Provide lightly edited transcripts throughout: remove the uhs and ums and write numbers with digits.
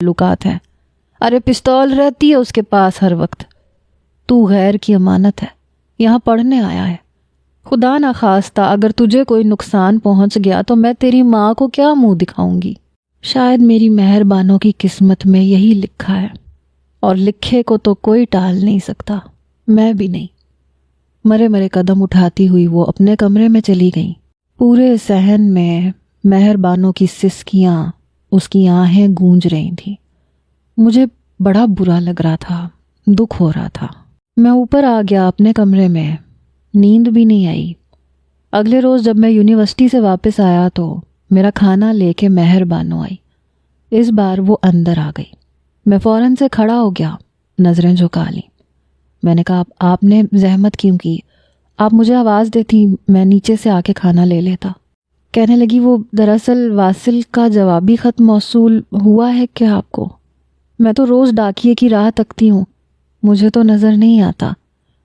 ताल्लुकात हैं। अरे पिस्तौल रहती है उसके पास हर वक्त। तू गैर की अमानत है, यहाँ पढ़ने आया है। खुदा ना खास्ता अगर तुझे कोई नुकसान पहुंच गया तो मैं तेरी माँ को क्या मुंह दिखाऊंगी। शायद मेरी मेहरबानों की किस्मत में यही लिखा है, और लिखे को तो कोई टाल नहीं सकता, मैं भी नहीं। मरे मरे कदम उठाती हुई वो अपने कमरे में चली गई। पूरे सहन में मेहरबानों की सिसकियाँ, उसकी आहें गूंज रही थीं। मुझे बड़ा बुरा लग रहा था, दुख हो रहा था। मैं ऊपर आ गया अपने कमरे में। नींद भी नहीं आई। अगले रोज़ जब मैं यूनिवर्सिटी से वापस आया तो मेरा खाना लेके मेहरबानो आई। इस बार वो अंदर आ गई। मैं फ़ौरन से खड़ा हो गया, नज़रें झुका लीं। मैंने कहा, आपने जहमत क्यों की? आप मुझे आवाज़ देती, मैं नीचे से आके खाना ले लेता। कहने लगी, वो दरअसल वासिल का जवाबी ख़त मौसूल हुआ है क्या आपको? मैं तो रोज़ डाकिए की राह तकती हूँ, मुझे तो नज़र नहीं आता।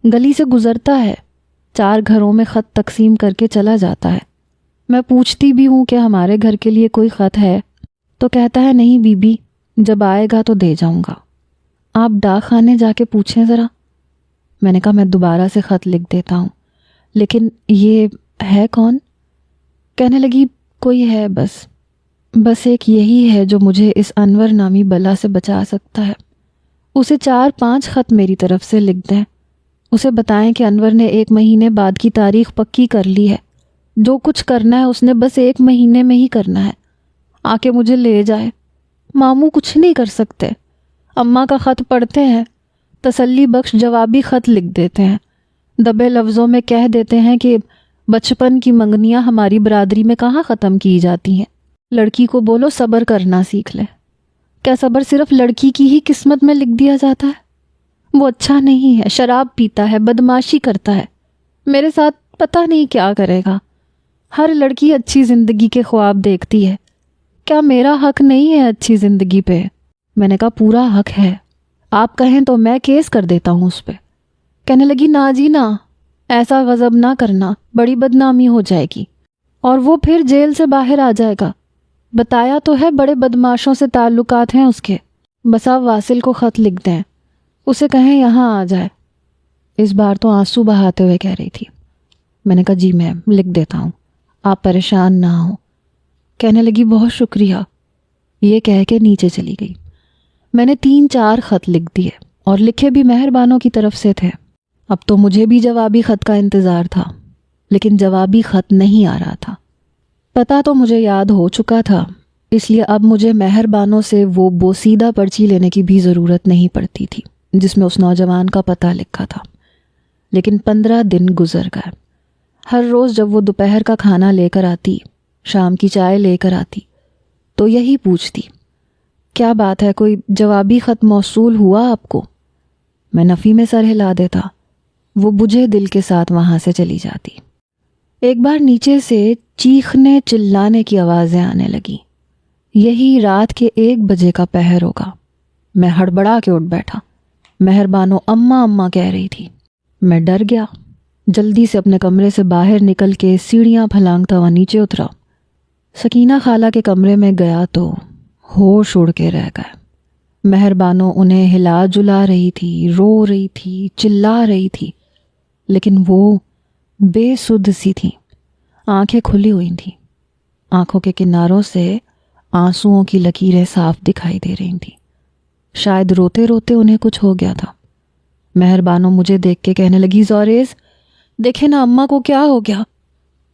गली से गुज़रता है, 4 घरों में ख़त तकसीम करके चला जाता है। मैं पूछती भी हूँ कि हमारे घर के लिए कोई ख़त है, तो कहता है नहीं बीबी, जब आएगा तो दे जाऊँगा। आप डाक खाने जाके पूछें ज़रा। मैंने कहा, मैं दोबारा से ख़त लिख देता हूँ, लेकिन ये है कौन? कहने लगी, कोई है, बस एक यही है जो मुझे इस अनवर नामी बला से बचा सकता है। उसे 4-5 ख़त मेरी तरफ से लिख दें। उसे बताएं कि अनवर ने 1 महीने बाद की तारीख पक्की कर ली है। जो कुछ करना है उसने बस 1 महीने में ही करना है। आके मुझे ले जाए। मामू कुछ नहीं कर सकते। अम्मा का ख़त पढ़ते हैं, तसल्ली बख्श जवाबी ख़त लिख देते हैं, दबे लफ्ज़ों में कह देते हैं कि बचपन की मंगनियाँ हमारी बरादरी में कहाँ ख़त्म की जाती हैं। लड़की को बोलो सब्र करना सीख ले। क्या सब्र सिर्फ लड़की की ही किस्मत में लिख दिया जाता है? वो अच्छा नहीं है, शराब पीता है, बदमाशी करता है, मेरे साथ पता नहीं क्या करेगा। हर लड़की अच्छी ज़िंदगी के ख्वाब देखती है, क्या मेरा हक नहीं है अच्छी ज़िंदगी पे? मैंने कहा, पूरा हक है, आप कहें तो मैं केस कर देता हूँ उस पर। कहने लगी, ना जी ना, ऐसा गज़ब ना करना, बड़ी बदनामी हो जाएगी और वो फिर जेल से बाहर आ जाएगा। बताया तो है बड़े बदमाशों से ताल्लुकात हैं उसके। बस आप वासिल को ख़त लिख दें, उसे कहें यहाँ आ जाए। इस बार तो आंसू बहाते हुए कह रही थी। मैंने कहा, जी मैं लिख देता हूँ, आप परेशान ना हो। कहने लगी, बहुत शुक्रिया। ये कह के नीचे चली गई। मैंने 3-4 ख़त लिख दिए और लिखे भी मेहरबानों की तरफ से थे। अब तो मुझे भी जवाबी ख़त का इंतज़ार था, लेकिन जवाबी ख़त नहीं आ रहा था। पता तो मुझे याद हो चुका था, इसलिए अब मुझे मेहरबानों से वो बोसीदा पर्ची लेने की भी ज़रूरत नहीं पड़ती थी जिसमें उस नौजवान का पता लिखा था। लेकिन 15 दिन गुजर गए। हर रोज़ जब वो दोपहर का खाना लेकर आती, शाम की चाय लेकर आती, तो यही पूछती, क्या बात है, कोई जवाबी ख़त मौसूल हुआ आपको? मैं नफ़ी में सर हिला देता। वो बुझे दिल के साथ वहाँ से चली जाती। एक बार नीचे से चीखने चिल्लाने की आवाज़ें आने लगी। यही रात के 1 बजे का पहर होगा। मैं हड़बड़ा के उठ बैठा। मेहरबानो अम्मा अम्मा कह रही थी। मैं डर गया। जल्दी से अपने कमरे से बाहर निकल के सीढ़ियाँ फलांगता हुआ नीचे उतरा। सकीना खाला के कमरे में गया तो होश उड़ के रह गए। मेहरबानो उन्हें हिला जुला रही थी, रो रही थी, चिल्ला रही थी, लेकिन वो बेसुध सी थी। आंखें खुली हुई थीं। आंखों के किनारों से आंसुओं की लकीरें साफ दिखाई दे रही थीं। शायद रोते रोते उन्हें कुछ हो गया था। मेहरबानो मुझे देख के कहने लगी, ज़ोरेज़ देखे ना अम्मा को क्या हो गया।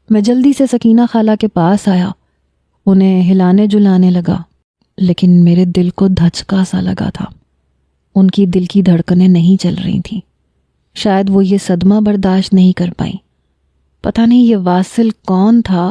मैं जल्दी से सकीना खाला के पास आया, उन्हें हिलाने जुलाने लगा, लेकिन मेरे दिल को धचका सा लगा था। उनकी दिल की धड़कनें नहीं चल रही थीं। शायद वो ये सदमा बर्दाश्त नहीं कर पाई। पता नहीं ये वासिल कौन था